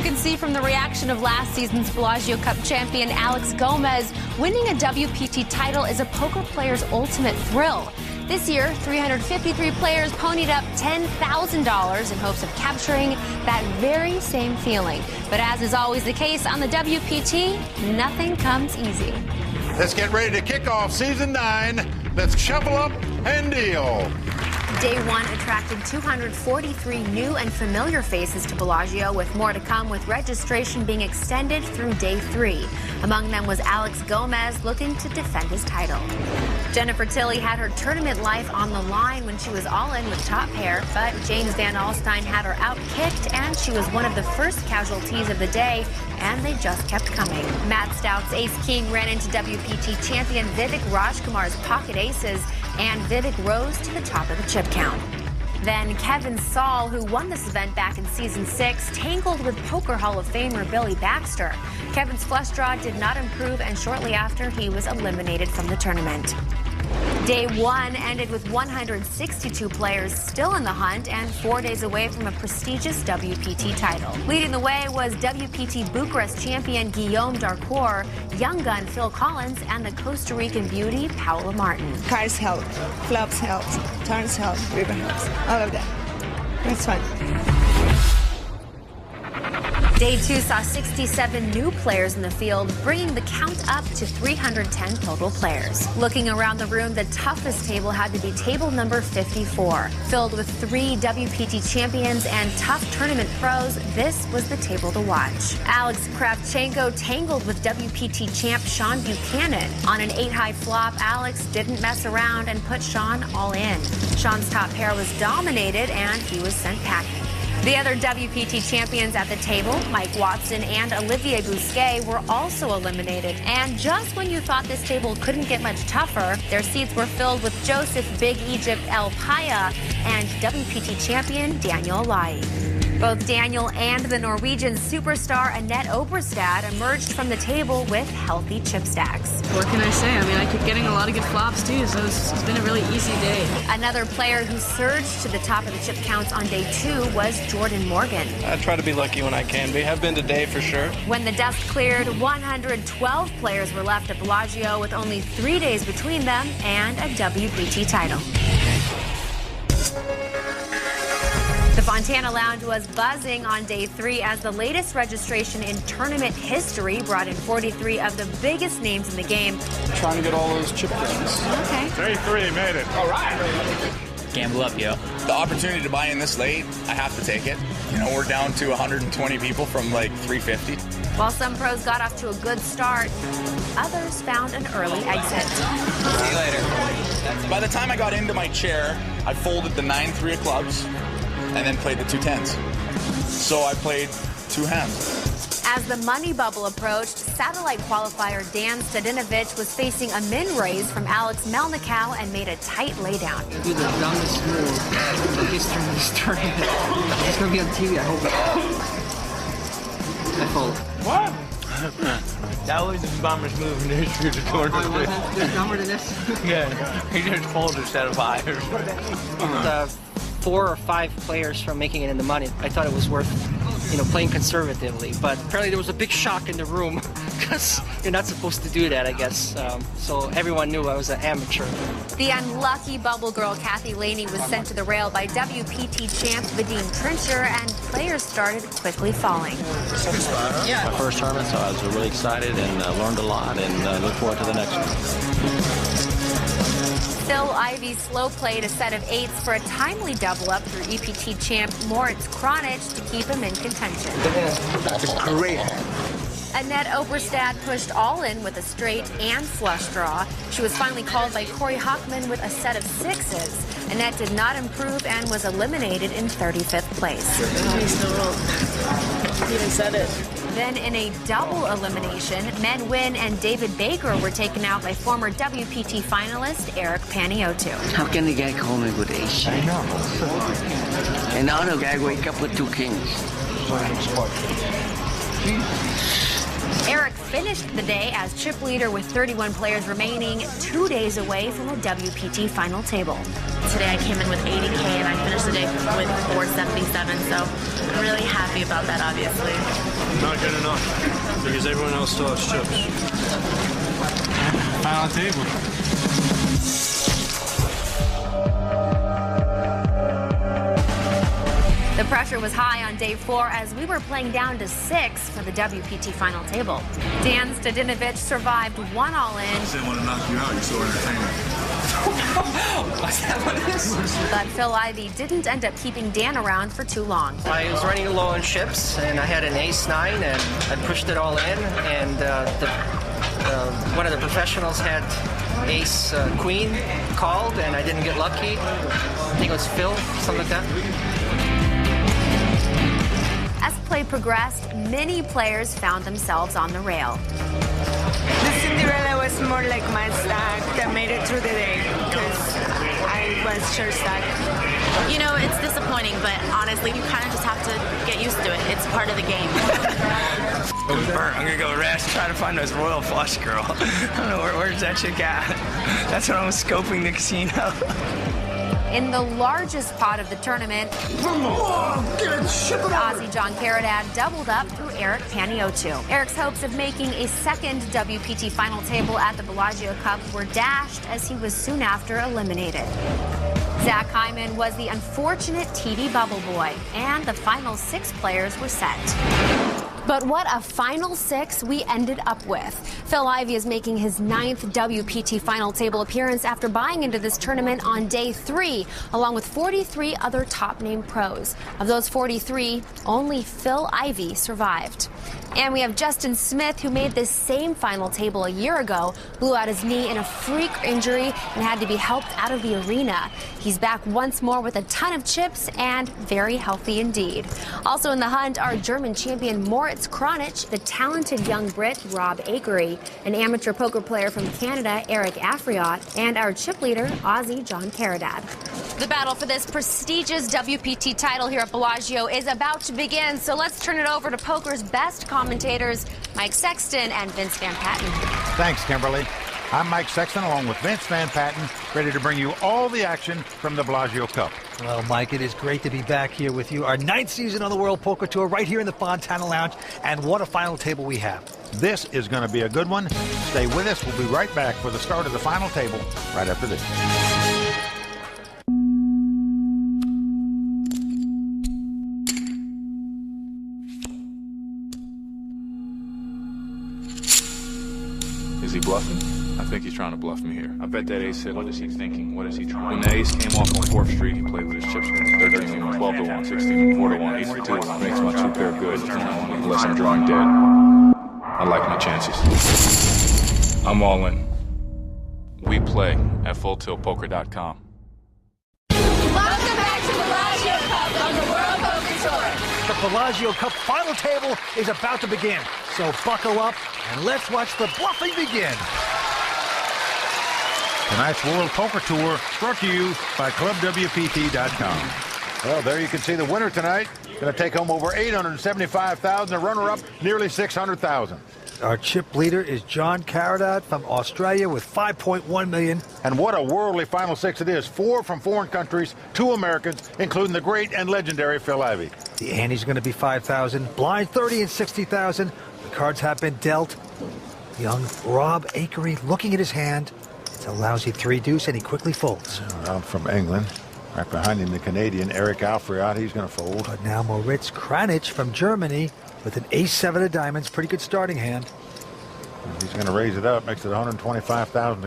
you can see from the reaction of last season's Bellagio Cup champion Alex Gomez, winning a WPT title is a poker player's ultimate thrill. This year, 353 players ponied up $10,000 in hopes of capturing that very same feeling. But as is always the case on the WPT, nothing comes easy. Let's get ready to kick off Season 9. Let's shuffle up and deal. Day 1 attracted 243 new and familiar faces to Bellagio, with more to come, with registration being extended through Day 3. Among them was Alex Gomez, looking to defend his title. Jennifer Tilly had her tournament life on the line when she was all in with top pair, but James Van Alstyne had her outkicked, and she was one of the first casualties of the day, and they just kept coming. Matt Stout's Ace King ran into WPT champion Vivek Rajkumar's pocket aces, and Vivek rose to the top of the chip count. Then Kevin Saul, who won this event back in Season 6, tangled with Poker Hall of Famer Billy Baxter. Kevin's flush draw did not improve, and shortly after, he was eliminated from the tournament. Day 1 ended with 162 players still in the hunt and 4 days away from a prestigious WPT title. Leading the way was WPT Bucharest champion Guillaume Darcourt, young gun Phil Collins, and the Costa Rican beauty Paula Martin. Cards help, flops help, turns help, river helps, all of that. That's fun. Day 2 saw 67 new players in the field, bringing the count up to 310 total players. Looking around the room, the toughest table had to be table number 54. Filled with 3 WPT champions and tough tournament pros, this was the table to watch. Alex Kravchenko tangled with WPT champ Sean Buchanan. On an 8-high flop, Alex didn't mess around and put Sean all in. Sean's top pair was dominated, and he was sent packing. The other WPT champions at the table, Mike Watson and Olivier Bousquet, were also eliminated. And just when you thought this table couldn't get much tougher, their seats were filled with Joseph Big Egypt El Paya and WPT champion Daniel Lai. Both Daniel and the Norwegian superstar Annette Oberstad emerged from the table with healthy chip stacks. What can I say? I mean, I keep getting a lot of good flops too, so it's been a really easy day. Another player who surged to the top of the chip counts on Day 2 was Jordan Morgan. I try to be lucky when I can be. I've been today for sure. When the dust cleared, 112 players were left at Bellagio, with only 3 days between them and a WPT title. The Fontana Lounge was buzzing on Day 3 as the latest registration in tournament history brought in 43 of the biggest names in the game. Trying to get all those chip games. Okay. Day 3 made it. All right. Gamble up, yo. The opportunity to buy in this late, I have to take it. You know, we're down to 120 people from like 350. While some pros got off to a good start, others found an early exit. See you later. By the time I got into my chair, I folded the 9-3 of clubs and then played the 2 10s. So I played 2 hands. As the money bubble approached, satellite qualifier Dan Stadinovich was facing a min raise from Alex Melnikow and made a tight laydown. Do the dumbest move in the history of this tournament. It's gonna be on TV, I hope. I fold. What? That was the dumbest move in the history of the tournament. Oh, it wasn't? There's dumber than this? Yeah, he just folded instead of 5. 4 or 5 players from making it in the money. I thought it was worth, playing conservatively. But apparently there was a big shock in the room because you're not supposed to do that, I guess. So everyone knew I was an amateur. The unlucky bubble girl Kathy Laney was sent to the rail by WPT champ Vadim Trincher, and players started quickly falling. Yeah. My first tournament, so I was really excited and learned a lot, and look forward to the next one. Phil Ivey slow played a set of 8s for a timely double-up through EPT champ Moritz Kronich to keep him in contention. That's a great hand. Annette Oberstad pushed all in with a straight and flush draw. She was finally called by Corey Hockman with a set of 6s. Annette did not improve and was eliminated in 35th place. He even said it. Then in a double elimination, Men Win and David Baker were taken out by former WPT finalist Eric Paniotto. How can the guy call me with ace? I know. And now the guy wake up with 2 kings. Eric finished the day as chip leader with 31 players remaining, 2 days away from a WPT final table. Today I came in with 80K and I finished the day with 477, so I'm really happy about that, obviously. Not good enough, because everyone else still has chips. Final table. The pressure was high on day 4 as we were playing down to 6 for the WPT final table. Dan Stadinovich survived 1 all-in. I didn't want to knock you out. You're so entertaining. What's that? What is this? But Phil Ivey didn't end up keeping Dan around for too long. I was running low on chips, and I had an ace-9, and I pushed it all in, and one of the professionals had ace-queen called, and I didn't get lucky. I think it was Phil, something like that. As play progressed, many players found themselves on the rail. The Cinderella was more like my stack that made it through the day because I was sure stack. You know, it's disappointing, but honestly, you kind of just have to get used to it. It's part of the game. I'm burnt. I'm gonna go rest, try to find this royal flush girl. I don't know where's that chick at. That's when I was scoping the casino. In the largest pot of the tournament, Aussie John Caradad doubled up through Eric Paniotu. Eric's hopes of making a second WPT final table at the Bellagio Cup were dashed as he was soon after eliminated. Zach Hyman was the unfortunate TD bubble boy, and the final 6 players were set. But what a final 6 we ended up with. Phil Ivey is making his 9th WPT final table appearance after buying into this tournament on day 3, along with 43 other top-name pros. Of those 43, only Phil Ivey survived. And we have Justin Smith, who made this same final table a year ago, blew out his knee in a freak injury and had to be helped out of the arena. He's back once more with a ton of chips and very healthy indeed. Also in the hunt are German champion Moritz Kronich, the talented young Brit Rob Akery, an amateur poker player from Canada Eric Afriot, and our chip leader Aussie John Caradad. The battle for this prestigious WPT title here at Bellagio is about to begin, so let's turn it over to poker's best commentators, Mike Sexton and Vince Van Patten. Thanks, Kimberly. I'm Mike Sexton along with Vince Van Patten, ready to bring you all the action from the Bellagio Cup. Well, Mike, it is great to be back here with you. Our 9th season on the World Poker Tour right here in the Fontana Lounge, and what a final table we have. This is going to be a good one. Stay with us. We'll be right back for the start of the final table right after this. Is he bluffing? I think he's trying to bluff me here. I bet that ace hit. What is he thinking? What is he trying? When the ace came off on 4th Street, he played with his chips. 13, 12 to 1, 16, 4 to 1, 8 to 2. Makes my 2 pair good. Unless I'm drawing dead. I like my chances. I'm all in. We play at FullTiltPoker.com. Welcome back to Bellagio Cup on the World Poker Tour. The Bellagio Cup final table is about to begin. So buckle up and let's watch the bluffing begin. Tonight's World Poker Tour brought to you by ClubWPT.com. Well, there you can see the winner tonight. Going to take home over $875,000. The runner-up, nearly $600,000. Our chip leader is John Caradad from Australia with $5.1 million. And what a worldly final 6 it is. 4 from foreign countries, 2 Americans, including the great and legendary Phil Ivey. The ante's going to be $5,000, blind 30 and $60,000. The cards have been dealt. Young Rob Akery looking at his hand. It's a lousy 3-deuce, and he quickly folds. Out from England. Right behind him, the Canadian Eric Afriot. He's going to fold. But now Moritz Kronich from Germany with an ace-7 of diamonds. Pretty good starting hand. He's going to raise it up. Makes it $125,000.